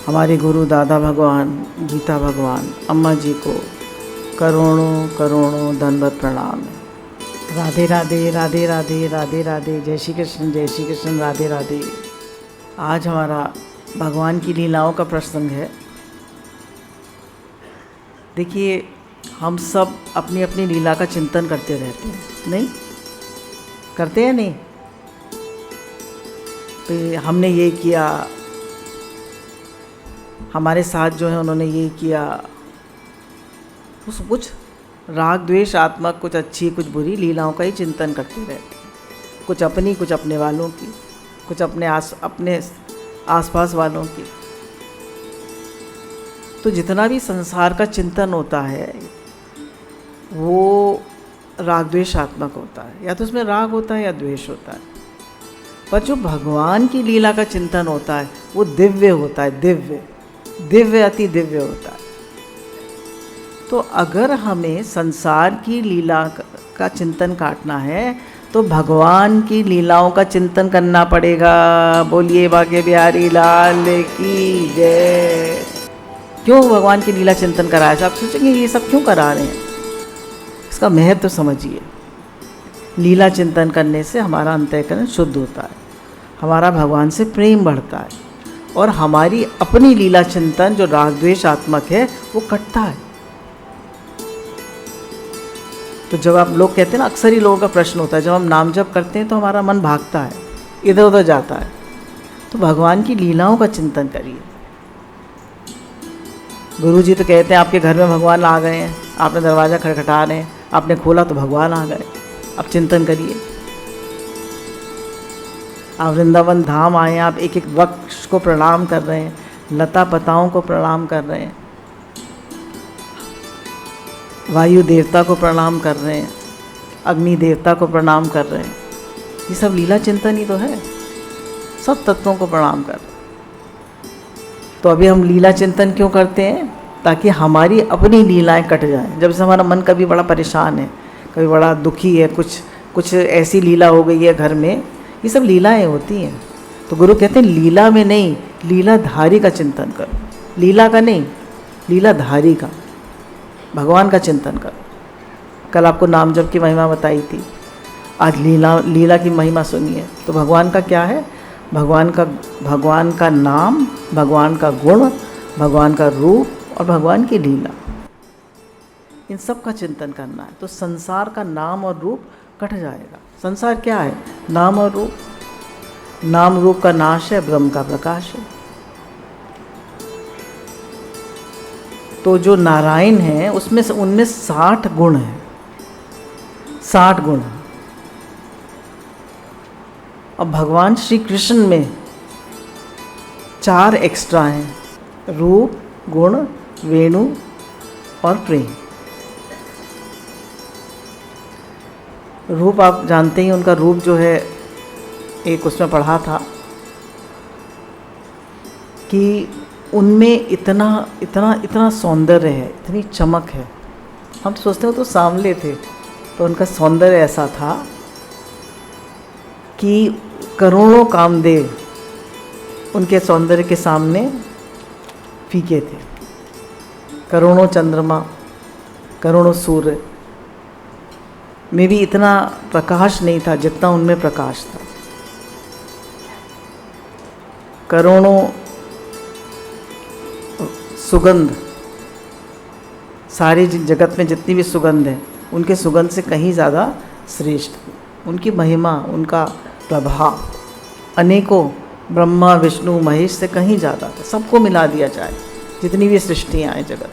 हमारे गुरु दादा भगवान, गीता भगवान, अम्मा जी को करोड़ों करोड़ों दंडवत प्रणाम है। राधे राधे राधे राधे राधे राधे, जय श्री कृष्ण, राधे राधे। आज हमारा भगवान की लीलाओं का प्रसंग है। देखिए, हम सब अपनी अपनी लीला का चिंतन करते रहते हैं, नहीं करते हैं? नहीं, तो हमने ये किया, हमारे साथ जो है उन्होंने ये किया, कुछ राग द्वेष आत्मक, कुछ अच्छी कुछ बुरी लीलाओं का ही चिंतन करते रहते हैं। कुछ अपनी, कुछ अपने वालों की, कुछ अपने आसपास वालों की। तो जितना भी संसार का चिंतन होता है वो राग द्वेषात्मक होता है, या तो उसमें राग होता है या द्वेष होता है। पर जो भगवान की लीला का चिंतन होता है वो दिव्य होता है, दिव्य अति दिव्य होता है। तो अगर हमें संसार की लीला का चिंतन काटना है तो भगवान की लीलाओं का चिंतन करना पड़ेगा। बोलिए भाग्य बिहारी लाल की जय। क्यों भगवान की लीला चिंतन कराया? आप सोचेंगे ये सब क्यों करा रहे हैं, इसका महत्व तो समझिए। लीला चिंतन करने से हमारा अंतःकरण शुद्ध होता है, हमारा भगवान से प्रेम बढ़ता है, और हमारी अपनी लीला चिंतन जो राग द्वेषात्मक है वो कटता है। तो जब आप लोग कहते हैं ना, अक्सर ही लोगों का प्रश्न होता है, जब हम नाम जप करते हैं तो हमारा मन भागता है, इधर उधर जाता है। तो भगवान की लीलाओं का चिंतन करिए। गुरु जी तो कहते हैं आपके घर में भगवान आ गए हैं, आपने दरवाज़ा खटखटा रहे हैं, आपने खोला तो भगवान आ गए। अब चिंतन करिए। आप वृंदावन धाम आए हैं, आप एक एक वृक्ष को प्रणाम कर रहे हैं, लता पताओं को प्रणाम कर रहे हैं, वायु देवता को प्रणाम कर रहे हैं, अग्नि देवता को प्रणाम कर रहे हैं। ये सब लीला चिंतन ही तो है, सब तत्वों को प्रणाम कर रहे हैं। तो अभी हम लीला चिंतन क्यों करते हैं? ताकि हमारी अपनी लीलाएं कट जाएं। जब से हमारा मन कभी बड़ा परेशान है, कभी बड़ा दुखी है, कुछ ऐसी लीला हो गई है घर में, ये सब लीलाएं होती हैं। तो गुरु कहते हैं लीला में नहीं, लीलाधारी का चिंतन करो। लीला का नहीं, लीलाधारी का, भगवान का चिंतन करो। कल आपको नाम जप की महिमा बताई थी, आज लीला की महिमा सुनिए। तो भगवान का क्या है? भगवान का नाम, भगवान का गुण, भगवान का रूप और भगवान की लीला, इन सब का चिंतन करना है। तो संसार का नाम और रूप कट जाएगा। संसार क्या है? नाम और रूप। नाम रूप का नाश है, ब्रह्म का प्रकाश है। तो जो नारायण है उसमें से उनमें 60 गुण हैं, 60 गुण। अब भगवान श्री कृष्ण में 4 एक्स्ट्रा हैं, रूप, गुण, वेणु और प्रेम। रूप आप जानते ही, उनका रूप जो है, एक उसमें पढ़ा था कि उनमें इतना इतना इतना सौंदर्य है, इतनी चमक है। हम तो सोचते हो तो सांवले थे, तो उनका सौंदर्य ऐसा था कि करोड़ों कामदेव उनके सौंदर्य के सामने फीके थे। करोड़ों चंद्रमा, करोड़ों सूर्य में भी इतना प्रकाश नहीं था जितना उनमें प्रकाश था। करोड़ों सुगंध, सारे जगत में जितनी भी सुगंध है, उनके सुगंध से कहीं ज़्यादा श्रेष्ठ। उनकी महिमा, उनका प्रभाव अनेकों ब्रह्मा विष्णु महेश से कहीं ज़्यादा था। सबको मिला दिया जाए, जितनी भी सृष्टियाँ हैं जगत।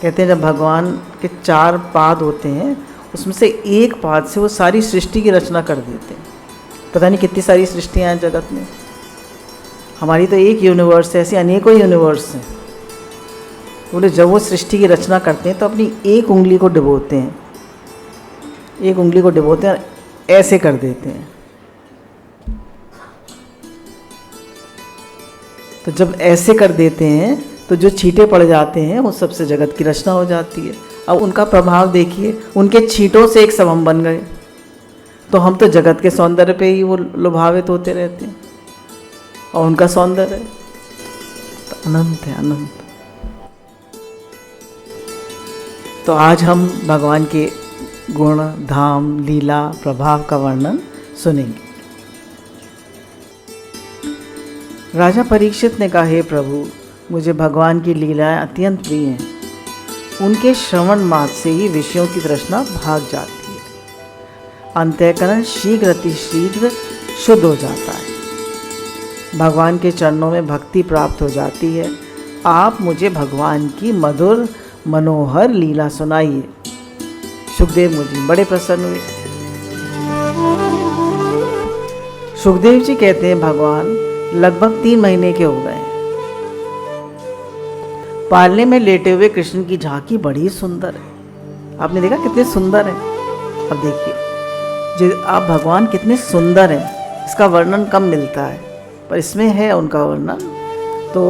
कहते हैं जब भगवान के 4 पाद होते हैं, उसमें से एक पाद से वो सारी सृष्टि की रचना कर देते हैं। पता नहीं कितनी सारी सृष्टियाँ हैं जगत में। हमारी तो एक यूनिवर्स है, ऐसे अनेकों यूनिवर्स हैं। बोले जब वो सृष्टि की रचना करते हैं तो अपनी एक उंगली को डुबोते हैं, एक उंगली को डुबोते हैं, ऐसे कर देते हैं। तो जब ऐसे कर देते हैं तो जो छींटे पड़ जाते हैं वो सबसे जगत की रचना हो जाती है। अब उनका प्रभाव देखिए, उनके छींटों से एक सब हम बन गए। तो हम तो जगत के सौंदर्य पे ही वो लुभावित होते रहते हैं, और उनका सौंदर्य। अनंत है, अनंत। तो आज हम भगवान के गुण, धाम, लीला, प्रभाव का वर्णन सुनेंगे। राजा परीक्षित ने कहा, हे प्रभु, मुझे भगवान की लीलाएं अत्यंत प्रिय हैं। उनके श्रवण मात्र से ही विषयों की तृष्णा भाग जाती है, अंतःकरण शीघ्र अतिशीघ्र शुद्ध हो जाता है, भगवान के चरणों में भक्ति प्राप्त हो जाती है। आप मुझे भगवान की मधुर मनोहर लीला सुनाइए। सुखदेव मुझे बड़े प्रसन्न हुए। सुखदेव जी कहते हैं, भगवान लगभग 3 महीने के हो गए। पालने में लेटे हुए कृष्ण की झांकी बड़ी सुंदर है। आपने देखा कितने सुंदर है। अब देखिए आप भगवान कितने सुंदर हैं, इसका वर्णन कम मिलता है, पर इसमें है उनका वर्णन। तो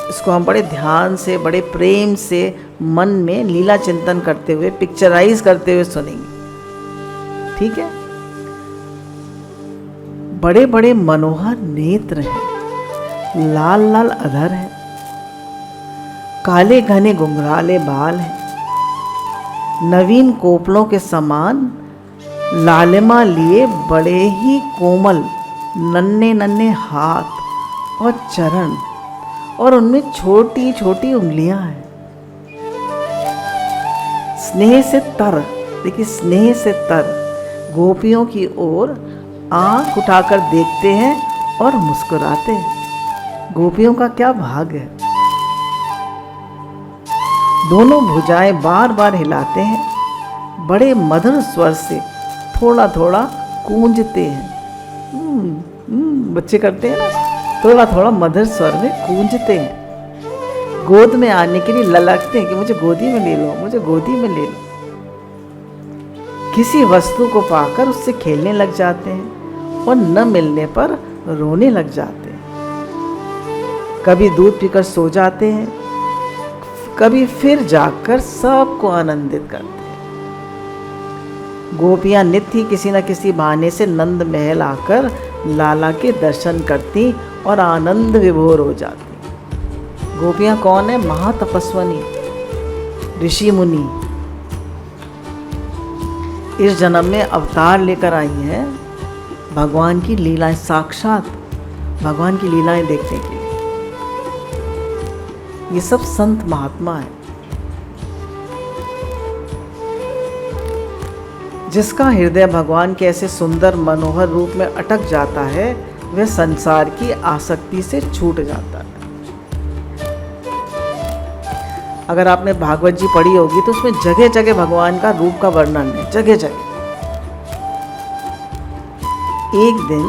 इसको हम बड़े ध्यान से, बड़े प्रेम से मन में लीला चिंतन करते हुए, पिक्चराइज करते हुए सुनेंगे। ठीक है। बड़े बड़े मनोहर नेत्र हैं, लाल लाल अधर है, काले घने घुंघराले बाल हैं, नवीन कोपलों के समान लालिमा लिए बड़े ही कोमल नन्हे नन्हे हाथ और चरण, और उनमें छोटी छोटी उंगलियां हैं। स्नेह से तर, देखिए स्नेह से तर गोपियों की ओर आंख उठाकर देखते हैं और मुस्कुराते हैं। गोपियों का क्या भाग्य है। दोनों भुजाएं बार बार हिलाते हैं, बड़े मधुर स्वर से थोड़ा थोड़ा गूंजते हैं। बच्चे करते हैं ना, थोड़ा थोड़ा मधुर स्वर में गूंजते हैं। गोद में आने के लिए ललकते हैं कि मुझे गोदी में ले लो, मुझे गोदी में ले लो। किसी वस्तु को पाकर उससे खेलने लग जाते हैं और न मिलने पर रोने लग जाते हैं। कभी दूध पीकर सो जाते हैं, कभी फिर जागकर सबको आनंदित करते हैं। गोपियां नित्य किसी न किसी बहाने से नंद महल आकर लाला के दर्शन करती और आनंद विभोर हो जाती। गोपियां कौन है? महातपस्वनी, ऋषि मुनि इस जन्म में अवतार लेकर आई हैं भगवान की लीलाएं, साक्षात भगवान की लीलाएं देखने के लिए। ये सब संत महात्मा है। जिसका हृदय भगवान के ऐसे सुंदर मनोहर रूप में अटक जाता है, वह संसार की आसक्ति से छूट जाता है। अगर आपने भागवत जी पढ़ी होगी तो उसमें जगह जगह भगवान का रूप का वर्णन है, जगह जगह। एक दिन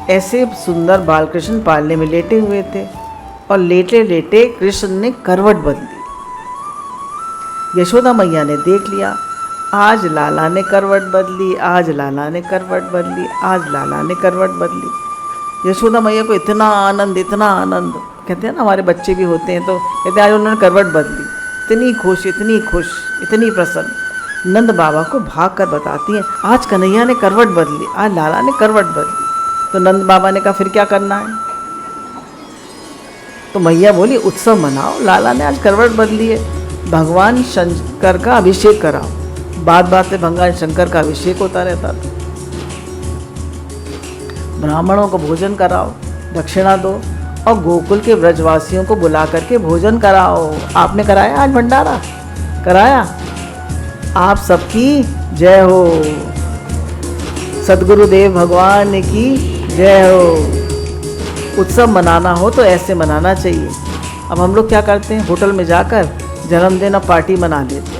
ऐसे सुंदर बालकृष्ण पालने में लेटे हुए थे और लेटे लेटे कृष्ण ने करवट बदली। यशोदा मैया ने देख लिया, आज लाला ने करवट बदली, आज लाला ने करवट बदली, आज लाला ने करवट बदली। यशोदा मैया को इतना आनंद, इतना आनंद। कहते हैं ना हमारे बच्चे भी होते हैं तो कहते हैं आज उन्होंने करवट बदली। इतनी खुश, इतनी खुश, इतनी प्रसन्न। नंद बाबा को भाग कर बताती हैं, आज कन्हैया ने करवट बदली, आज लाला ने करवट बदली। तो नंद बाबा ने कहा फिर क्या करना है? तो मैया बोली उत्सव मनाओ, लाला ने आज करवट बदली है, भगवान शंकर का अभिषेक कराओ। बात बात पे भगवान शंकर का अभिषेक होता रहता था। ब्राह्मणों को भोजन कराओ, दक्षिणा दो और गोकुल के ब्रजवासियों को बुला करके भोजन कराओ। आपने कराया आज भंडारा? कराया? आप सबकी जय हो, सद्गुरुदेव भगवान की जय हो। उत्सव मनाना हो तो ऐसे मनाना चाहिए। अब हम लोग क्या करते हैं, होटल में जाकर जन्मदिन और पार्टी मना लेते हैं।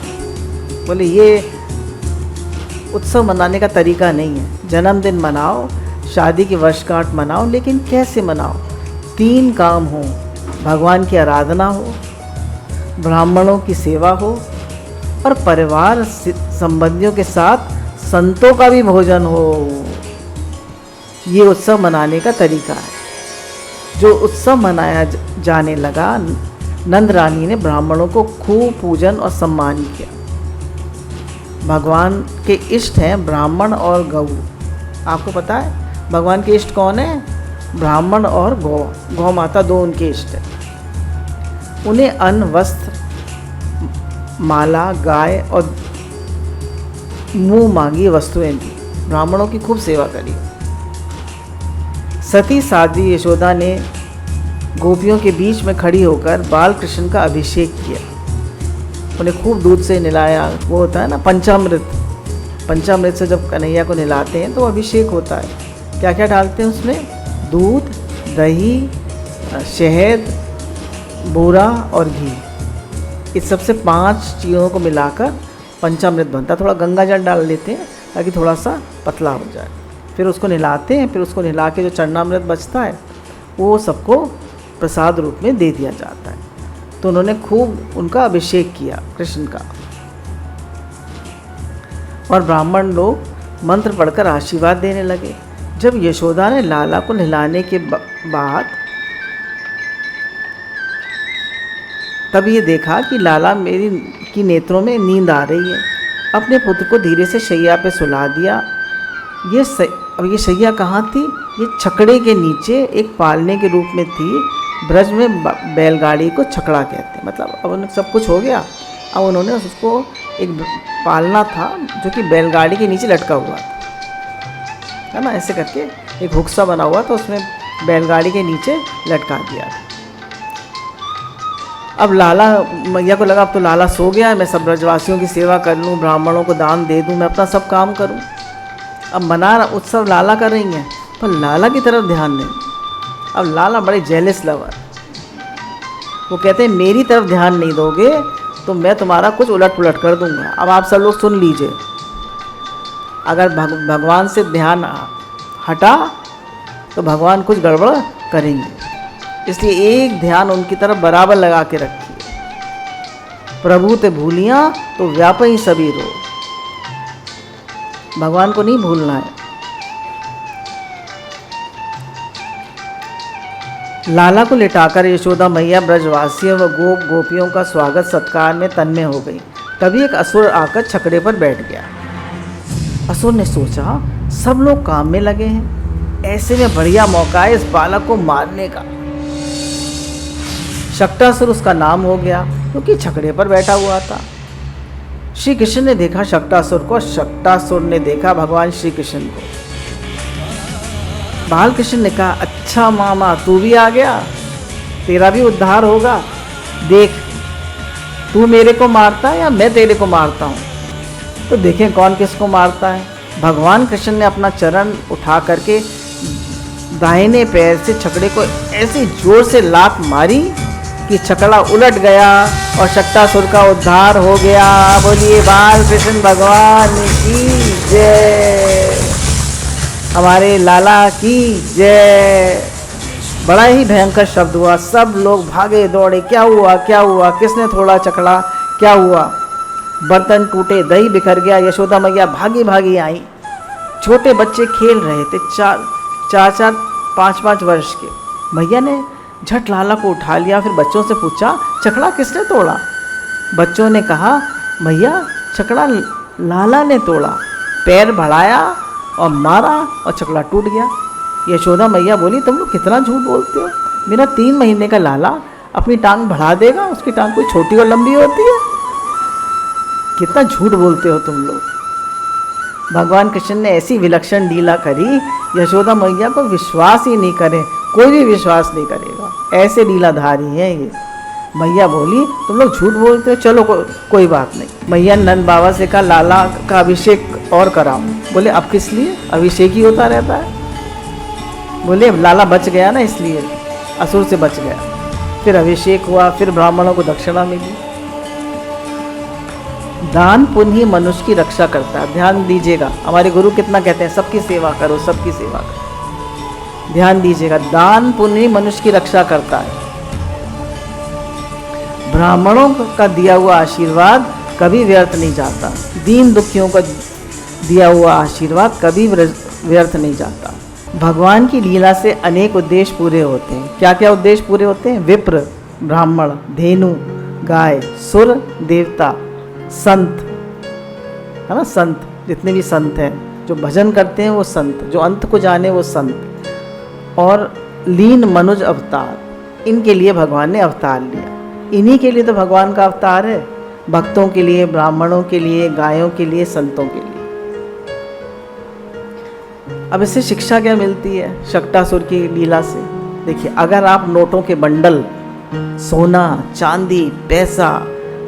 बोले ये उत्सव मनाने का तरीका नहीं है। जन्मदिन मनाओ, शादी की वर्षगांठ मनाओ, लेकिन कैसे मनाओ? 3 काम हो, भगवान की आराधना हो, ब्राह्मणों की सेवा हो और परिवार संबंधियों के साथ संतों का भी भोजन हो। ये उत्सव मनाने का तरीका है। जो उत्सव मनाया जाने लगा, नंद रानी ने ब्राह्मणों को खूब पूजन और सम्मान किया। भगवान के इष्ट हैं ब्राह्मण और गौ। आपको पता है भगवान के इष्ट कौन है? ब्राह्मण और गौ। गौ माता, दो उनके इष्ट है। उन्हें अन्न, वस्त्र, माला, गाय और मुंह मांगी वस्तुएं दी। ब्राह्मणों की खूब सेवा करी। सती साध्वी यशोदा ने गोपियों के बीच में खड़ी होकर बाल कृष्ण का अभिषेक किया। उन्हें खूब दूध से नहलाया। वो होता है ना पंचामृत, पंचामृत से जब कन्हैया को नहलाते हैं तो अभिषेक होता है। क्या क्या डालते हैं उसमें? दूध, दही, शहद, बूरा और घी। इस सबसे 5 चीज़ों को मिलाकर पंचामृत बनता है। थोड़ा गंगा जल डाल लेते हैं ताकि थोड़ा सा पतला हो जाए। फिर उसको नहलाते हैं। फिर उसको नहला के जो चरणामृत बचता है वो सबको प्रसाद रूप में दे दिया जाता है। तो उन्होंने खूब उनका अभिषेक किया कृष्ण का। और ब्राह्मण लोग मंत्र पढ़कर आशीर्वाद देने लगे। जब यशोदा ने लाला को नहलाने के बाद तब ये देखा कि लाला मेरी की नेत्रों में नींद आ रही है। अपने पुत्र को धीरे से शैया पे सुला दिया। अब ये शैया कहाँ थी? ये छकड़े के नीचे एक पालने के रूप में थी। ब्रज में बैलगाड़ी को छकड़ा कहते हैं। मतलब अब उन्हें सब कुछ हो गया, अब उन्होंने उसको एक पालना था जो कि बैलगाड़ी के नीचे लटका हुआ था, है ना। ऐसे करके एक हुक्सा बना हुआ था, उसमें बैलगाड़ी के नीचे लटका दिया था। अब लाला मैया को लगा अब तो लाला सो गया है, मैं सब ब्रजवासियों की सेवा कर लूँ, ब्राह्मणों को दान दे दूँ, मैं अपना सब काम करूँ। अब मना उत्सव लाला कर रही हैं, पर लाला की तरफ ध्यान नहीं। अब लाला बड़े जेलस लवर, वो कहते हैं मेरी तरफ ध्यान नहीं दोगे तो मैं तुम्हारा कुछ उलट पुलट कर दूंगा। अब आप सब लोग सुन लीजिए, अगर भगवान से ध्यान हटा तो भगवान कुछ गड़बड़ करेंगे, इसलिए एक ध्यान उनकी तरफ बराबर लगा के रखिए। प्रभु ते भूलियाँ तो व्यापई सभी रो, भगवान को नहीं भूलना है। लाला को लिटाकर यशोदा मैया ब्रजवासियों व गोपियों का स्वागत सत्कार में तन्मय हो गई। तभी एक असुर आकर छकड़े पर बैठ गया। असुर ने सोचा सब लोग काम में लगे हैं, ऐसे में बढ़िया मौका है इस बालक को मारने का। शक्टासुर उसका नाम हो गया क्योंकि छकड़े पर बैठा हुआ था। श्री कृष्ण ने देखा शक्टासुर को, शक्टासुर ने देखा भगवान श्री कृष्ण को। बाल कृष्ण ने कहा अच्छा मामा तू भी आ गया, तेरा भी उद्धार होगा। देख तू मेरे को मारता है या मैं तेरे को मारता हूँ, तो देखें कौन किसको मारता है। भगवान कृष्ण ने अपना चरण उठा करके दाहिने पैर से छकड़े को ऐसी जोर से लात मारी कि छकड़ा उलट गया और शक्टासुर का उद्धार हो गया। बोलिए बाल कृष्ण भगवान की जय, हमारे लाला की जय। बड़ा ही भयंकर शब्द हुआ, सब लोग भागे दौड़े, क्या हुआ क्या हुआ, किसने तोड़ा छकड़ा, क्या हुआ। बर्तन टूटे, दही बिखर गया। यशोदा मैया भागी भागी आई। छोटे बच्चे खेल रहे थे, 4-4 5-5 वर्ष के। मैया ने झट लाला को उठा लिया, फिर बच्चों से पूछा छकड़ा किसने तोड़ा। बच्चों ने कहा मैया छकड़ा लाला ने तोड़ा। पैर बढ़ाया और मारा और छकड़ा टूट गया। यशोदा मैया बोली तुम लोग कितना झूठ बोलते हो, मेरा 3 महीने का लाला अपनी टांग बढ़ा देगा, उसकी टांग कोई छोटी और लंबी होती है, कितना झूठ बोलते हो तुम लोग। भगवान कृष्ण ने ऐसी विलक्षण लीला करी, यशोदा मैया को विश्वास ही नहीं करे, कोई भी विश्वास नहीं करेगा, ऐसे लीलाधारी हैं ये। मैया बोली तुम लोग झूठ बोलते हो, चलो कोई बात नहीं। मैया नंद बाबा से कहा लाला का अभिषेक और कराओ। बोले अब किस लिए, अभिषेक ही होता रहता है। बोले लाला बच गया ना, इसलिए असुर से बच गया। फिर अभिषेक हुआ, फिर ब्राह्मणों को दक्षिणा मिली। दान पुण्य ही मनुष्य की रक्षा करता है। ध्यान दीजिएगा, हमारे गुरु कितना कहते हैं सबकी सेवा करो, सबकी सेवा करो। ध्यान दीजिएगा, दान पुण्य ही मनुष्य की रक्षा करता है। ब्राह्मणों का दिया हुआ आशीर्वाद कभी व्यर्थ नहीं जाता, दीन दुखियों का दिया हुआ आशीर्वाद कभी व्यर्थ नहीं जाता। भगवान की लीला से अनेक उद्देश्य पूरे होते हैं। क्या क्या उद्देश्य पूरे होते हैं? विप्र, ब्राह्मण, धेनु, गाय, सुर, देवता, संत, है ना। संत जितने भी संत हैं जो भजन करते हैं वो संत, जो अंत को जाने वो संत, और लीन मनुज अवतार, इनके लिए भगवान ने अवतार लिया। इन्हीं के लिए तो भगवान का अवतार है, भक्तों के लिए, ब्राह्मणों के लिए, गायों के लिए, संतों के लिए। अब इससे शिक्षा क्या मिलती है शक्टासुर की लीला से? देखिए, अगर आप नोटों के बंडल, सोना, चांदी, पैसा,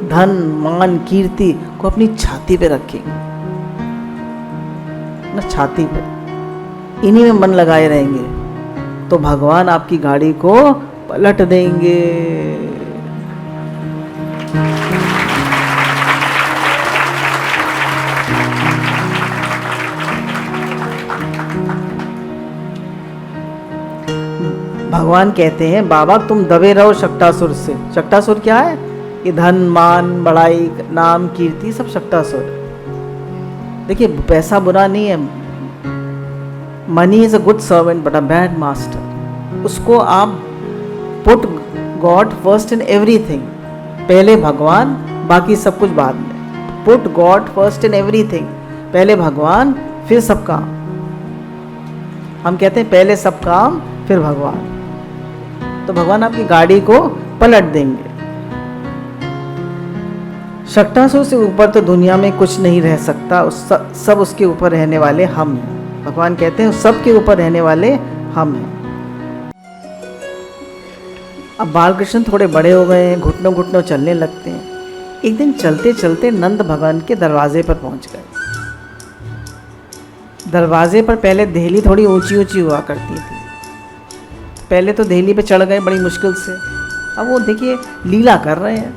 धन, मान, कीर्ति को अपनी छाती पे रखेंगे ना, छाती पे, इन्हीं में मन लगाए रहेंगे, तो भगवान आपकी गाड़ी को पलट देंगे। भगवान कहते हैं बाबा तुम दबे रहो शक्टासुर से। शक्टासुर क्या है? ये धन, मान, बड़ाई, नाम, कीर्ति सब शक्टासुर। देखिए, पैसा बुरा नहीं है, money is a good servant but a bad master. उसको आप put God first in everything, पहले भगवान, बाकी सब कुछ बाद में। Put God first in everything, पहले भगवान फिर सब काम। हम कहते हैं पहले सब काम फिर भगवान, तो भगवान आपकी गाड़ी को पलट देंगे। शक्टासुर से ऊपर तो दुनिया में कुछ नहीं रह सकता, सब उसके ऊपर रहने वाले हम हैं। भगवान कहते हैं सब के ऊपर रहने वाले हम हैं। अब बालकृष्ण थोड़े बड़े हो गए हैं, घुटनों घुटनों चलने लगते हैं। एक दिन चलते चलते नंद भगवान के दरवाजे पर पहुंच गए। दरवाजे पर पहले देहली थोड़ी ऊंची ऊंची हुआ करती थी, पहले तो देहली पे चढ़ गए बड़ी मुश्किल से। अब वो देखिए लीला कर रहे हैं,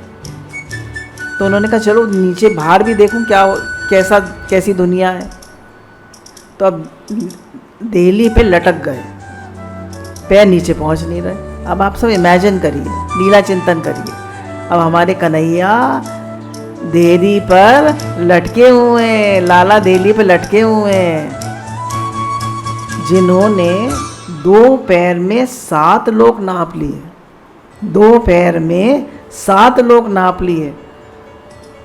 तो उन्होंने कहा चलो नीचे बाहर भी देखूं कैसी दुनिया है। तो अब देहली पे लटक गए, पैर नीचे पहुंच नहीं रहे। अब आप सब इमेजिन करिए, लीला चिंतन करिए। अब हमारे कन्हैया देहली पर लटके हुए हैं, लाला देहली पे लटके हुए हैं, जिन्होंने 2 पैर में 7 लोग नाप लिए। 2 पैर में 7 लोग नाप लिए।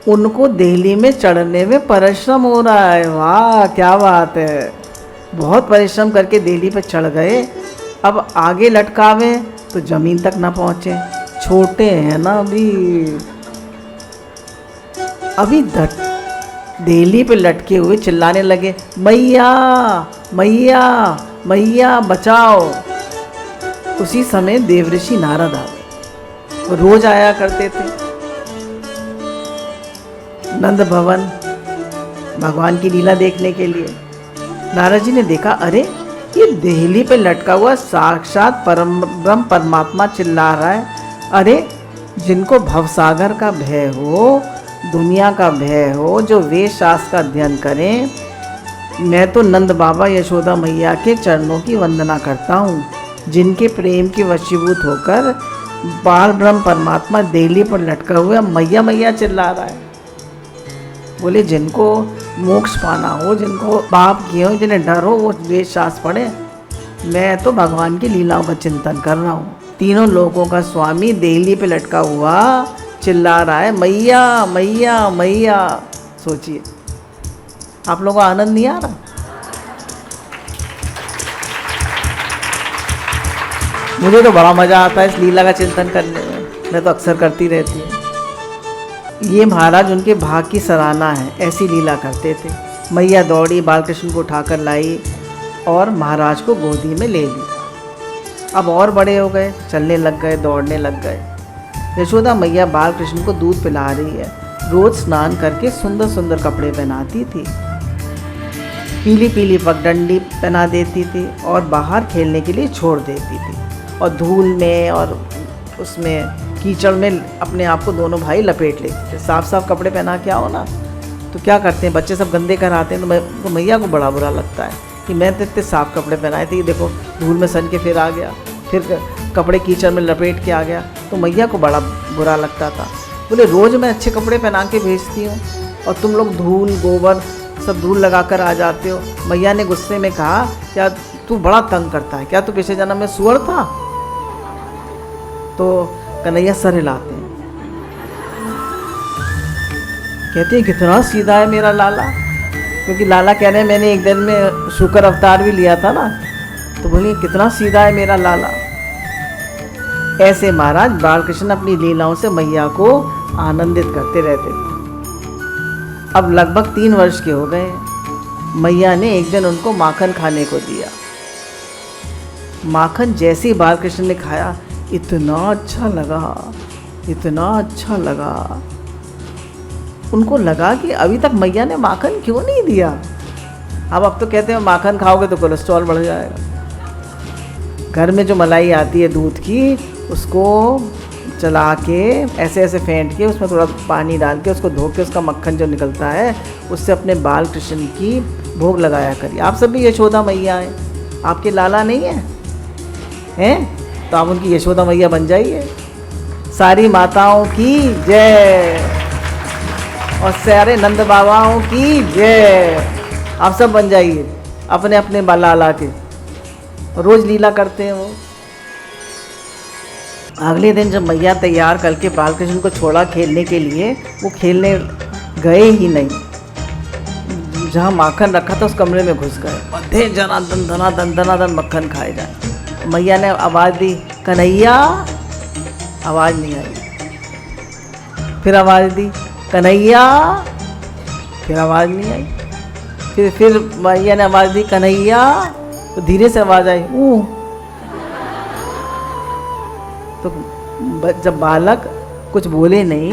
उनको दिल्ली में चढ़ने में परिश्रम हो रहा है। वाह क्या बात है, बहुत परिश्रम करके दिल्ली पे चढ़ गए। अब आगे लटकावे तो ज़मीन तक ना पहुँचे, छोटे हैं ना अभी दिल्ली पे लटके हुए चिल्लाने लगे, मैया मैया मैया बचाओ। उसी समय देवऋषि नारद आ गए, रोज आया करते थे नंद भवन भगवान की लीला देखने के लिए। नारद जी ने देखा, अरे ये देहली पे लटका हुआ साक्षात ब्रह्म परमात्मा चिल्ला रहा है। अरे जिनको भवसागर का भय हो, दुनिया का भय हो, जो वेद शास्त्र का अध्ययन करें, मैं तो नंद बाबा यशोदा मैया के चरणों की वंदना करता हूँ, जिनके प्रेम के वशीभूत होकर बाल ब्रह्म परमात्मा देहली पर लटका हुआ मैया मैया चिल्ला रहा है। बोले जिनको मोक्ष पाना हो, जिनको पाप किए हो, जिन्हें डर हो, वो वेद शास्त्र पढ़े। मैं तो भगवान की लीलाओं का चिंतन कर रहा हूँ। तीनों लोगों का स्वामी देहली पे लटका हुआ चिल्ला रहा है, मैया मैया मैया। सोचिए, आप लोगों को आनंद नहीं आ रहा? मुझे तो बड़ा मज़ा आता है इस लीला का चिंतन करने में, मैं तो अक्सर करती रहती हूँ। ये महाराज उनके भाग की सराहना है, ऐसी लीला करते थे। मैया दौड़ी, बालकृष्ण को उठाकर लाई और महाराज को गोदी में ले ली। अब और बड़े हो गए, चलने लग गए, दौड़ने लग गए। यशोदा मैया बालकृष्ण को दूध पिला रही है। रोज स्नान करके सुंदर सुंदर कपड़े पहनाती थी, पीली पीली पगडंडी पहना देती थी और बाहर खेलने के लिए छोड़ देती थी। और धूल में और उसमें कीचड़ में अपने आप को दोनों भाई लपेट लेते थे। साफ साफ कपड़े पहना के आओ ना, तो क्या करते हैं बच्चे सब गंदे कराते हैं। तो मैया को बड़ा बुरा लगता है कि मैं तो इतने साफ कपड़े पहनाए थे, देखो धूल में सन के फिर आ गया, फिर कपड़े कीचड़ में लपेट के आ गया। तो मैया को बड़ा बुरा लगता था। बोले रोज़ मैं अच्छे कपड़े पहना के भेजती हूँ और तुम लोग धूल गोबर सब धूल लगा कर आ जाते हो। मैया ने गुस्से में कहा, क्या तू बड़ा तंग करता है, क्या तू पिछले जन्म में सुअर था? तो कन्हैया सर हिलाते हैं, कहते हैं कितना सीधा है मेरा लाला। क्योंकि लाला कह रहे हैं मैंने एक दिन में शुक्र अवतार भी लिया था ना, तो बोलिए कितना सीधा है मेरा लाला। ऐसे महाराज बालकृष्ण अपनी लीलाओं से मैया को आनंदित करते रहते थे। अब लगभग 3 वर्ष के हो गए। मैया ने एक दिन उनको माखन खाने को दिया। माखन जैसे ही बालकृष्ण ने खाया, इतना अच्छा लगा, इतना अच्छा लगा। उनको लगा कि अभी तक मैया ने माखन क्यों नहीं दिया। अब तो कहते हैं माखन खाओगे तो कोलेस्ट्रॉल बढ़ जाएगा। घर में जो मलाई आती है दूध की, उसको चला के ऐसे ऐसे फेंट के उसमें थोड़ा पानी डाल के उसको धो के उसका मक्खन जो निकलता है उससे अपने बाल कृष्ण की भोग लगाया करिए। आप सब भी यशोदा मैया हैं, आपके लाला नहीं हैं तो आप उनकी यशोदा मैया बन जाइए। सारी माताओं की जय और सारे नंद बाबाओं की जय। आप सब बन जाइए अपने अपने लाला के। रोज़ लीला करते हैं वो। अगले दिन जब मैया तैयार करके बालकृष्ण को छोड़ा खेलने के लिए, वो खेलने गए ही नहीं। जहाँ माखन रखा था उस कमरे में घुस गए। बधे जनार्दन धनाधन धनाधन मक्खन खाए जाए। मैया ने आवाज़ दी, कन्हैया। आवाज़ नहीं आई। फिर आवाज़ दी, कन्हैया। फिर आवाज़ नहीं आई। फिर मैया ने आवाज़ दी, कन्हैया। तो धीरे से आवाज़ आई, ऊ। तो जब बालक कुछ बोले नहीं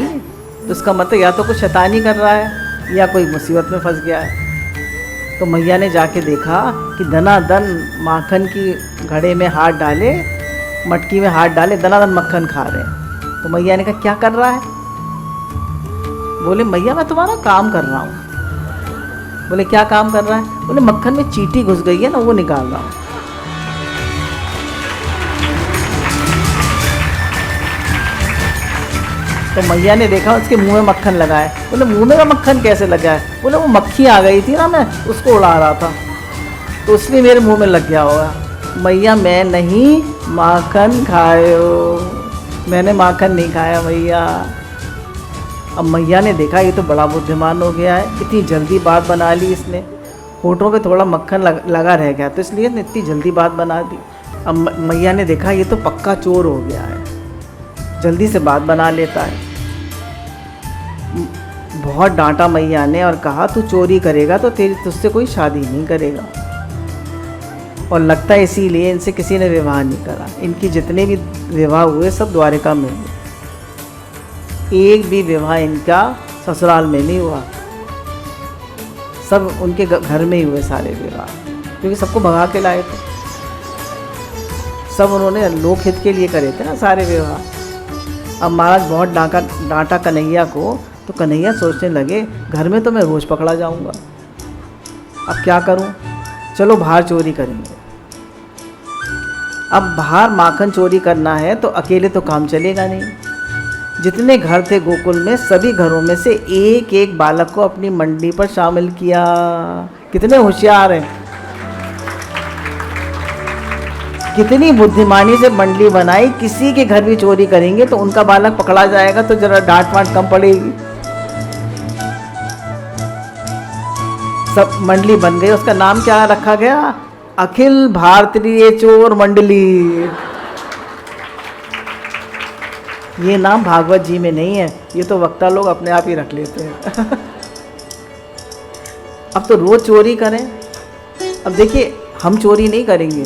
तो उसका मतलब या तो कुछ शैतानी कर रहा है या कोई मुसीबत में फंस गया है। तो मैया ने जाके देखा कि दनादन माखन की घड़े में हाथ डाले, मटकी में हाथ डाले, दनादन मक्खन खा रहे हैं। तो मैया ने कहा, क्या कर रहा है? बोले, मैया मैं तुम्हारा काम कर रहा हूँ। बोले, क्या काम कर रहा है? बोले, मक्खन में चींटी घुस गई है ना, वो निकाल रहा हूँ। तो मैया ने देखा उसके मुंह में मक्खन लगा है। बोले, मुंह में का मक्खन कैसे लगा है? बोले, वो मक्खी आ गई थी ना, मैं उसको उड़ा रहा था तो इसलिए मेरे मुंह में लग गया होगा। मैया मैं नहीं माखन खायो, मैंने माखन नहीं खाया मैया। अब मैया ने देखा ये तो बड़ा बुद्धिमान हो गया है, इतनी जल्दी बात बना ली इसने। होठों पे थोड़ा मक्खन लगा रह गया तो इसलिए इसने इतनी जल्दी बात बना दी। अब मैया ने देखा ये तो पक्का चोर हो गया है, जल्दी से बात बना लेता है। बहुत डांटा मैया ने और कहा, तू चोरी करेगा तो तुझसे कोई शादी नहीं करेगा। और लगता है इसीलिए इनसे किसी ने विवाह नहीं करा। इनकी जितने भी विवाह हुए सब द्वारिका में हुए, एक भी विवाह इनका ससुराल में नहीं हुआ। सब उनके घर में ही हुए सारे विवाह, क्योंकि सबको भगा के लाए थे। सब उन्होंने लोकहित के लिए करे थे ना सारे विवाह। अब महाराज बहुत डांटा कन्हैया को, तो कन्हैया सोचने लगे घर में तो मैं रोज़ पकड़ा जाऊंगा, अब क्या करूं? चलो बाहर चोरी करेंगे। अब बाहर माखन चोरी करना है तो अकेले तो काम चलेगा नहीं। जितने घर थे गोकुल में, सभी घरों में से एक एक बालक को अपनी मंडली पर शामिल किया। कितने होशियार हैं, कितनी बुद्धिमानी से मंडली बनाई। किसी के घर भी चोरी करेंगे तो उनका बालक पकड़ा जाएगा तो जरा डांट वाट कम पड़ेगी। सब मंडली बन गई। उसका नाम क्या रखा गया? अखिल भारतीय चोर मंडली। ये नाम भागवत जी में नहीं है, ये तो वक्ता लोग अपने आप ही रख लेते हैं। अब तो रोज चोरी करें। अब देखिए, हम चोरी नहीं करेंगे,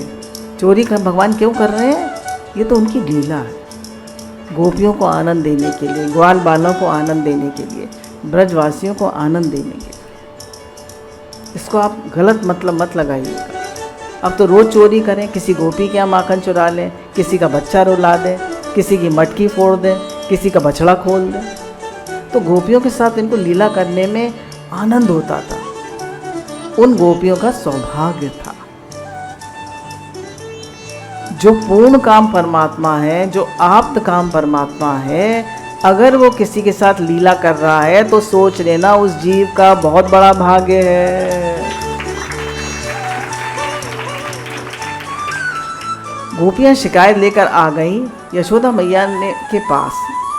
चोरी कर भगवान क्यों कर रहे हैं? ये तो उनकी लीला है, गोपियों को आनंद देने के लिए, ग्वाल बालों को आनंद देने के लिए, ब्रजवासियों को आनंद देने के लिए। इसको आप गलत मतलब मत लगाइएगा। अब तो रोज़ चोरी करें, किसी गोपी के यहाँ माखन चुरा लें, किसी का बच्चा रुला दें, किसी की मटकी फोड़ दें, किसी का बछड़ा खोल दें। तो गोपियों के साथ इनको लीला करने में आनंद होता था। उन गोपियों का सौभाग्य था। जो पूर्ण काम परमात्मा है, जो आप्त काम परमात्मा है, अगर वो किसी के साथ लीला कर रहा है तो सोच लेना उस जीव का बहुत बड़ा भाग्य है। गोपियाँ शिकायत लेकर आ गईं यशोदा मैया के पास,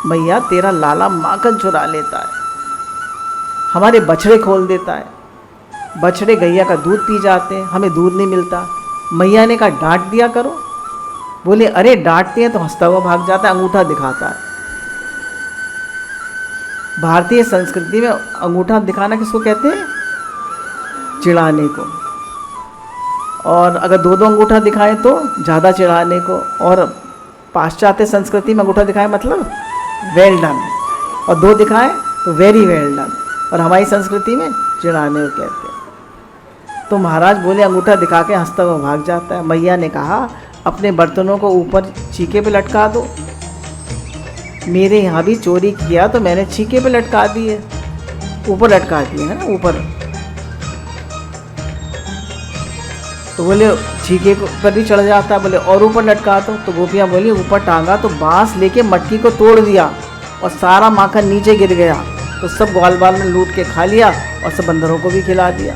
मैया तेरा लाला माखन चुरा लेता है, हमारे बछड़े खोल देता है, बछड़े गैया का दूध पी जाते हैं, हमें दूध नहीं मिलता। मैया ने कहा डांट दिया करो, बोले अरे डांटते हैं तो हंसता हुआ भाग जाता है, अंगूठा दिखाता है। भारतीय संस्कृति में अंगूठा दिखाना किसको कहते हैं? चिढ़ाने को। और अगर दो दो अंगूठा दिखाएं तो ज़्यादा चिढ़ाने को। और पाश्चात्य संस्कृति में अंगूठा दिखाए मतलब वेल डन, और दो दिखाएं तो वेरी वेल डन। और हमारी संस्कृति में चिढ़ाने को कहते हैं। तो महाराज बोले अंगूठा दिखा के हंसता हुआ भाग जाता है। मैया ने कहा अपने बर्तनों को ऊपर छीके पे लटका दो। मेरे यहाँ भी चोरी किया तो मैंने छीके पे लटका दिए, ऊपर लटका दिए है ना, ऊपर। तो बोले छीके पर भी चढ़ जाता है, बोले और ऊपर लटका दो। तो गोपियाँ बोली ऊपर टांगा तो बांस लेके मटकी को तोड़ दिया और सारा माखन नीचे गिर गया। तो सब ग्वाल बाल में लूट के खा लिया और सब बंदरों को भी खिला दिया।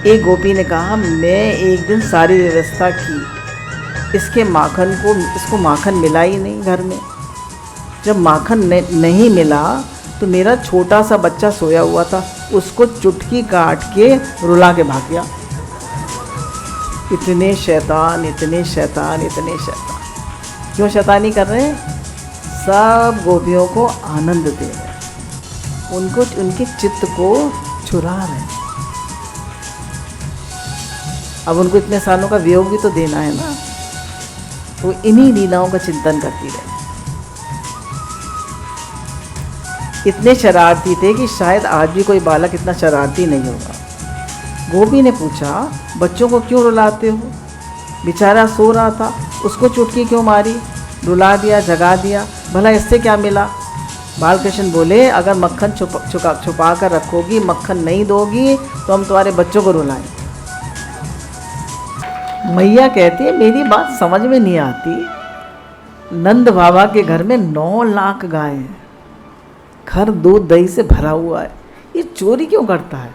एक गोपी ने कहा मैं एक दिन सारी व्यवस्था की, इसको माखन मिला ही नहीं घर में। जब माखन नहीं मिला तो मेरा छोटा सा बच्चा सोया हुआ था, उसको चुटकी काट के रुला के भाग गया। इतने शैतान, इतने शैतान, इतने शैतान। क्यों शैतानी कर रहे हैं? सब गोपियों को आनंद दे रहे हैं, उनको उनके चित्त को चुरा रहे हैं। अब उनको इतने सालों का वियोग भी तो देना है ना, तो इन्हीं लीलाओं का चिंतन करती रहे। इतने शरारती थे कि शायद आज भी कोई बालक इतना शरारती नहीं होगा। गोपी ने पूछा बच्चों को क्यों रुलाते हो? बेचारा सो रहा था, उसको चुटकी क्यों मारी? रुला दिया, जगा दिया, भला इससे क्या मिला? बालकृष्ण बोले अगर मक्खन छुपा कर रखोगी, मक्खन नहीं दोगी तो हम तुम्हारे बच्चों को रुलाएं। मैया कहती है मेरी बात समझ में नहीं आती। नंद बाबा के घर में 9 लाख गाय हैं, घर दूध दही से भरा हुआ है, ये चोरी क्यों करता है?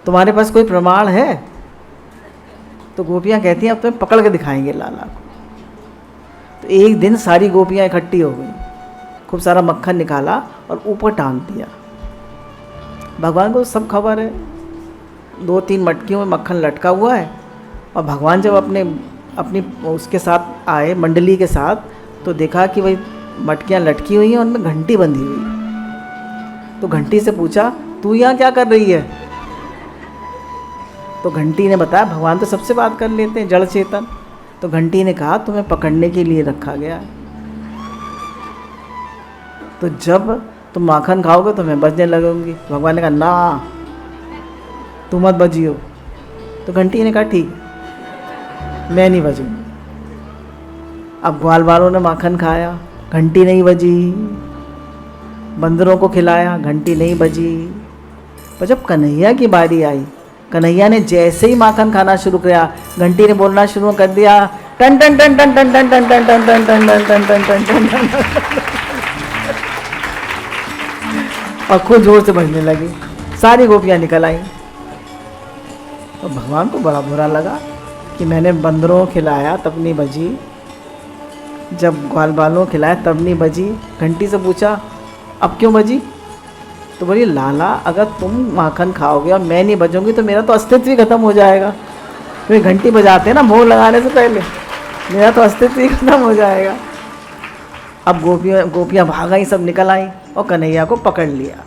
तुम्हारे पास कोई प्रमाण है? तो गोपियाँ कहती हैं अब तुम्हें पकड़ के दिखाएंगे लाला को। तो एक दिन सारी गोपियाँ इकट्ठी हो गई, खूब सारा मक्खन निकाला और ऊपर टांग दिया। भगवान को सब खबर है, 2-3 मटकियों में मक्खन लटका हुआ है। और भगवान जब अपनी उसके साथ आए, मंडली के साथ, तो देखा कि भाई मटकियाँ लटकी हुई हैं, उनमें घंटी बंधी हुई है। तो घंटी से पूछा तू यहाँ क्या कर रही है? तो घंटी ने बताया भगवान तो सबसे बात कर लेते हैं, जड़ चेतन। तो घंटी ने कहा तुम्हें पकड़ने के लिए रखा गया है, तो जब तुम माखन खाओगे तो मैं बजने लगूंगी। भगवान ने कहा ना तुम मत बजियो। तो घंटी ने कहा ठीक मैं नहीं बजूंगी। अब ग्वाल वालों ने माखन खाया, घंटी नहीं बजी। बंदरों को खिलाया, घंटी नहीं बजी। पर जब कन्हैया की बारी आई, कन्हैया ने जैसे ही माखन खाना शुरू किया, घंटी ने बोलना शुरू कर दिया टन टन टन टन टन टन टन टन टन टन टन टन टन टन टन टन, और खूब जोर से बजने लगी। सारी गोपियाँ निकल आई। तो भगवान को बड़ा बुरा लगा कि मैंने बंदरों को खिलाया तब नहीं बजी, जब ग्वाल बालों को खिलाया तब नहीं बजी। घंटी से पूछा अब क्यों बजी? तो बोली लाला अगर तुम माखन खाओगे और मैं नहीं बजूंगी तो मेरा तो अस्तित्व ही खत्म हो जाएगा। क्योंकि घंटी बजाते हैं ना भोग लगाने से पहले, मेरा तो अस्तित्व ही खत्म हो जाएगा। अब गोपियाँ भाग आई, सब निकल आई और कन्हैया को पकड़ लिया।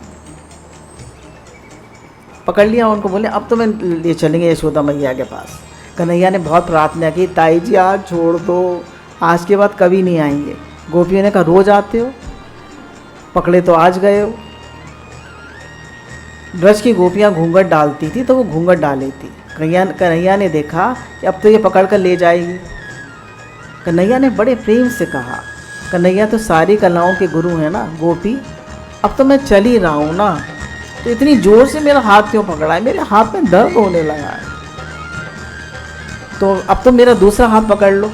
उनको बोले अब तो मैं ले चलेंगे यशोदा मैया के पास। कन्हैया ने बहुत प्रार्थना की ताई जी आज छोड़ दो, आज के बाद कभी नहीं आएंगे। गोपियों ने कहा रोज आते हो, पकड़े तो आज गए हो। ब्रज की गोपियाँ घूंघट डालती थी तो वो घूंघट डाली थी। कन्हैया ने देखा कि अब तो ये पकड़ कर ले जाएगी। कन्हैया ने बड़े प्रेम से कहा कन्हैया तो सारी कलाओं के गुरु हैं ना गोपी, अब तो मैं चल ही रहा हूँ ना, तो इतनी ज़ोर से मेरा हाथ क्यों पकड़ा है? मेरे हाथ में दर्द होने लगा है, तो अब तो मेरा दूसरा हाथ पकड़ लो।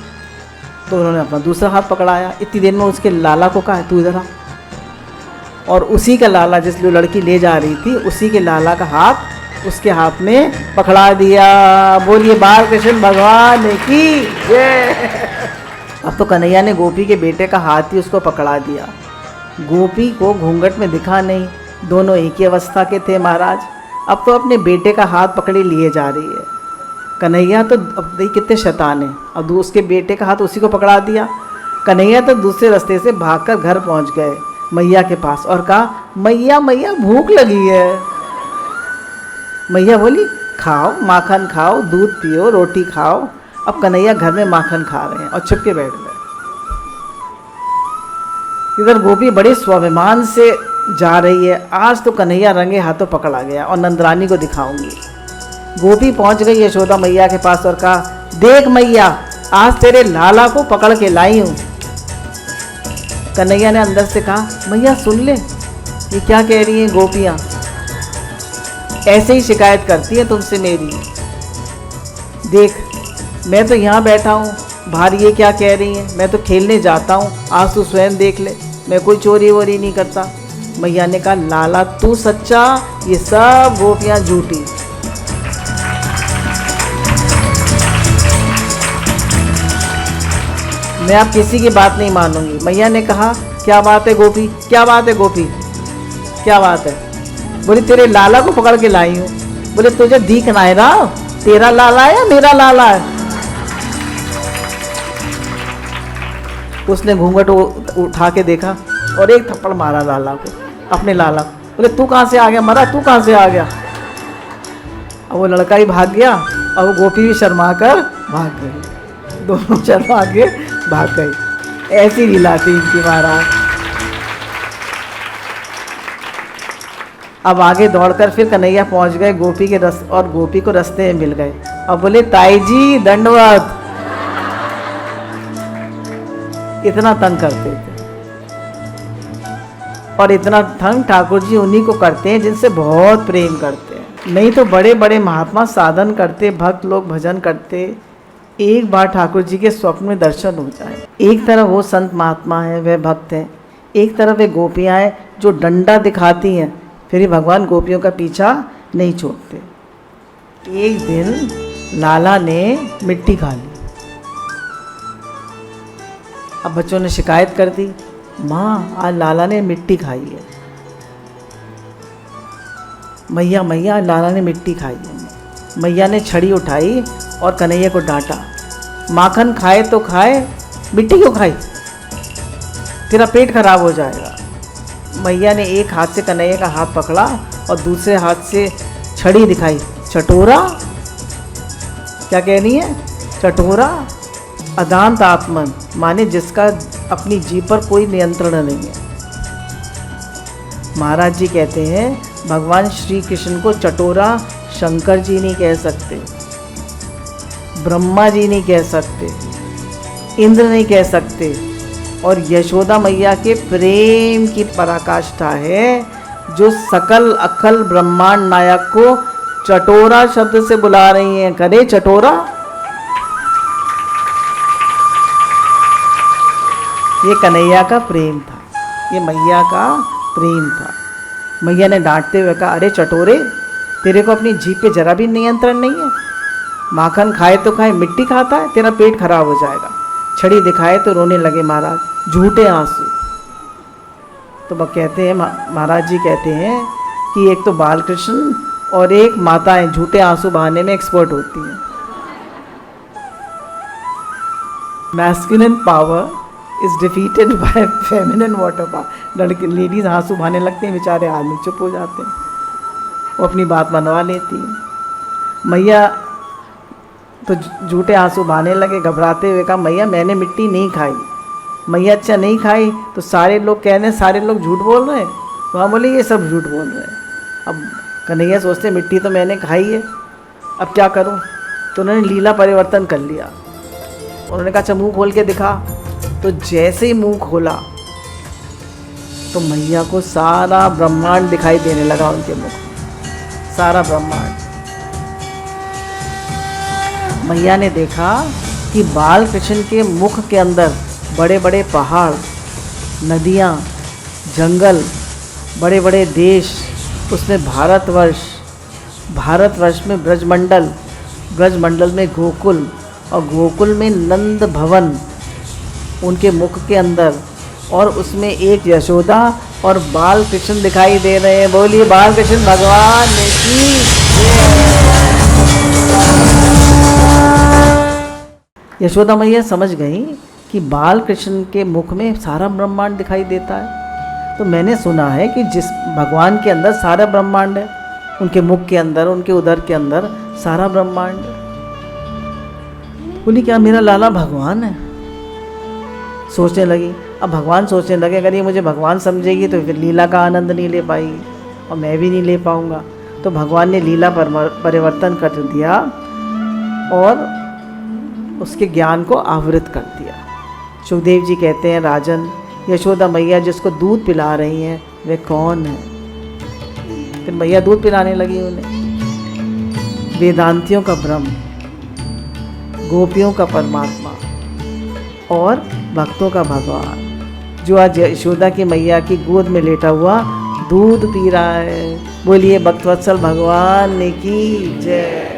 तो उन्होंने अपना दूसरा हाथ पकड़ाया। इतनी देर में उसके लाला को कहा तू इधर आ, और उसी का लाला जिस जो लड़की ले जा रही थी उसी के लाला का हाथ उसके हाथ में पकड़ा दिया। बोलिए बाल कृष्ण भगवान की जय। अब तो कन्हैया ने गोपी के बेटे का हाथ ही उसको पकड़ा दिया। गोपी को घूंघट में दिखा नहीं, दोनों एक ही अवस्था के थे महाराज। अब तो अपने बेटे का हाथ पकड़े लिए जा रही है। कन्हैया तो अब देखिए कितने शैतान है, अब उसके बेटे का हाथ उसी को पकड़ा दिया। कन्हैया तो दूसरे रास्ते से भागकर घर पहुंच गए मैया के पास और कहा, मैया मैया भूख लगी है। मैया बोली, खाओ माखन खाओ, दूध पियो, रोटी खाओ। अब कन्हैया घर में माखन खा रहे हैं और छिपके बैठ गए। इधर गोपी बड़े स्वाभिमान से जा रही है, आज तो कन्हैया रंगे हाथों पकड़ा गया और नंदरानी को दिखाऊंगी। गोपी पहुंच गई यशोदा मैया के पास और कहा, देख मैया, आज तेरे लाला को पकड़ के लाई हूं। कन्हैया ने अंदर से कहा, मैया सुन ले, ये क्या कह रही हैं गोपियां, ऐसे ही शिकायत करती है तुमसे मेरी। देख मैं तो यहाँ बैठा हूँ, बाहर ये क्या कह रही हैं, मैं तो खेलने जाता हूँ, आज तू स्वयं देख ले, मैं कोई चोरी वोरी नहीं करता। मैया ने कहा, लाला तू सच्चा, ये सब गोपियाँ झूठी। मैं आप किसी की बात नहीं मानूंगी। मैया ने कहा, क्या बात है गोपी, क्या बात है गोपी, क्या बात है? बोले, तेरे लाला को पकड़ के लाई हूँ। बोले, तुझे दिख ना है रहा, तेरा लाला है या मेरा लाला है? उसने घूंघट उठा के देखा और एक थप्पड़ मारा लाला को, अपने लाला को। बोले, तू कहाँ से आ गया मरा, तू कहाँ से आ गया? अब वो लड़का ही भाग गया और वो गोपी भी शर्मा कर भाग गई, दोनों शर्मा के भाग गई। ऐसी लीला थी इनकी महाराज। अब आगे दौड़कर फिर कन्हैया पहुंच गए गोपी के और गोपी को रास्ते में मिल गए। अब बोले, ताई जी दंडवत। इतना तंग करते थे और इतना तंग ठाकुर जी उन्हीं को करते हैं जिनसे बहुत प्रेम करते हैं। नहीं तो बड़े बड़े महात्मा साधन करते, भक्त लोग भजन करते, एक बार ठाकुर जी के स्वप्न में दर्शन हो जाए। एक तरफ वो संत महात्मा है, वे भक्त हैं, एक तरफ वे गोपियाँ हैं जो डंडा दिखाती हैं, फिर ही भगवान गोपियों का पीछा नहीं छोड़ते। एक दिन लाला ने मिट्टी खा ली। अब बच्चों ने शिकायत कर दी, माँ आज लाला ने मिट्टी खाई है, मैया मैया लाला ने मिट्टी खाई है। मैया ने छड़ी उठाई और कन्हैया को डांटा, माखन खाए तो खाए, मिट्टी क्यों खाई, तेरा पेट खराब हो जाएगा। मैया ने एक हाथ से कन्हैया का हाथ पकड़ा और दूसरे हाथ से छड़ी दिखाई, चटोरा, क्या कह रही है, चटोरा। अदांत आत्मन माने जिसका अपनी जीभ पर कोई नियंत्रण नहीं है। महाराज जी कहते हैं भगवान श्री कृष्ण को चटोरा शंकर जी नहीं कह सकते, ब्रह्मा जी नहीं कह सकते, इंद्र नहीं कह सकते, और यशोदा मैया के प्रेम की पराकाष्ठा है जो सकल अखल ब्रह्मांड नायक को चटोरा शब्द से बुला रही हैं। करे चटोरा, ये कन्हैया का प्रेम था, ये मैया का प्रेम था। मैया ने डांटते हुए कहा, अरे चटोरे, तेरे को अपनी जीभ पे जरा भी नियंत्रण नहीं है, माखन खाए तो खाए, मिट्टी खाता है, तेरा पेट खराब हो जाएगा। छड़ी दिखाए तो रोने लगे महाराज, झूठे आंसू। तो वह कहते हैं, महाराज जी कहते हैं कि एक तो बालकृष्ण और एक माताएं झूठे आंसू बहाने में एक्सपर्ट होती हैं। Masculine power is defeated by feminine water power. लड़के लेडीज आंसू बहाने लगते हैं, बेचारे आदमी चुप हो जाते हैं, वो अपनी बात मनवा लेती हैं। मैया तो झूठे आंसू बहाने लगे, घबराते हुए कहा, मैया मैंने मिट्टी नहीं खाई। मैया अच्छा नहीं खाई तो सारे लोग कह रहे हैं सारे लोग झूठ बोल रहे हैं, वहाँ बोले ये सब झूठ बोल रहे हैं। अब कन्हैया सोचते मिट्टी तो मैंने खाई है, अब क्या करूँ? तो उन्होंने लीला परिवर्तन कर लिया। उन्होंने कहा अच्छा मुँह खोल के दिखा। तो जैसे ही मुँह खोला तो मैया को सारा ब्रह्मांड दिखाई देने लगा, उनके मुख सारा ब्रह्मांड। मैया ने देखा कि बाल कृष्ण के मुख के अंदर बड़े बड़े पहाड़, नदियाँ, जंगल, बड़े बड़े देश, उसमें भारतवर्ष में ब्रजमंडल, ब्रजमंडल में गोकुल, और गोकुल में नंद भवन उनके मुख के अंदर, और उसमें एक यशोदा और बाल कृष्ण दिखाई दे रहे हैं। बोलिए बाल कृष्ण भगवान की जय। यशोदा मैया समझ गई कि बाल कृष्ण के मुख में सारा ब्रह्मांड दिखाई देता है। तो मैंने सुना है कि जिस भगवान के अंदर सारा ब्रह्मांड है, उनके मुख के अंदर, उनके उदर के अंदर सारा ब्रह्मांड है। बोली क्या मेरा लाला भगवान है? सोचने लगी। अब भगवान सोचने लगे अगर ये मुझे भगवान समझेगी तो फिर लीला का आनंद नहीं ले पाएगी और मैं भी नहीं ले पाऊंगा। तो भगवान ने लीला परिवर्तन कर दिया और उसके ज्ञान को आवृत कर दिया। सुखदेव जी कहते हैं, राजन, यशोदा मैया जिसको दूध पिला रही हैं वे कौन है? फिर मैया दूध पिलाने लगी उन्हें। वेदांतियों का ब्रह्म, गोपियों का परमात्मा और भक्तों का भगवान, जो आज यशोदा की मैया की गोद में लेटा हुआ दूध पी रहा है। बोलिए भक्तवत्सल भगवान की जय।